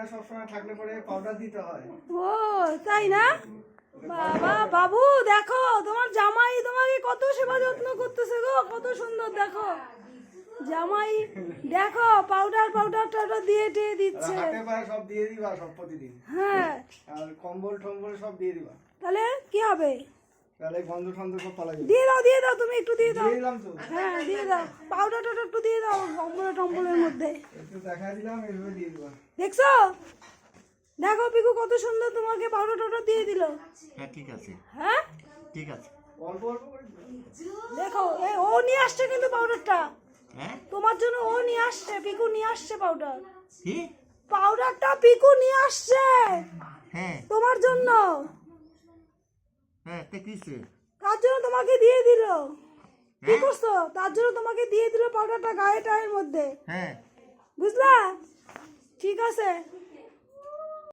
Camera সবসময় থাকলে পরে পাউডার দিতে হয়। ও তাই না? বাবা বাবু দেখো তোমার জামাই তোমাকে কত সেবা যত্ন করতেছে গো, কত সুন্দর দেখো জামাই, দেখো পাউডার টাউডার দিয়ে দিচ্ছে। হাতে পায়ে সব দিয়ে দিবা সব প্রতিদিন। হ্যাঁ আর কম্বল টম্বল সব দিয়ে দিবা, তাহলে কি হবে? তাহলে গন্ধ টন্ধ সব পালা যাবে। দিয়ে দাও তুমি একটু দিয়ে দাও। দিয়ে দিলাম তো। হ্যাঁ দিয়ে দাও, পাউডার টাউডার একটু দিয়ে দাও টম্বলের মধ্যে। একটু দেখা দিলাম, এইভাবে দিয়ে দিবা। দেখছো, দেখো পিকু কত সুন্দর তোমাকে পাউডার টাউডার দিয়ে দিল। হ্যাঁ ঠিক আছে, হ্যাঁ ঠিক আছে। অল্প অল্প করে দিবা। দেখো ও নিয়ে আসছে কিন্তু পাউডারটা হ্যাঁ তোমার জন্য, ও নিয়ে আসছে, পিকু নিয়ে আসছে পাউডার। কি? পাউডারটা পিকু নিয়ে আসছে হ্যাঁ তোমার জন্য, হ্যাঁ তে কিসে? তার জন্য তোমাকে দিয়ে দিল। কি হ্যাঁ করছো? তার জন্য তোমাকে দিয়ে দিল পাউডারটা গায়ে টায়ের মধ্যে, হ্যাঁ বুঝলা? ঠিক আছে।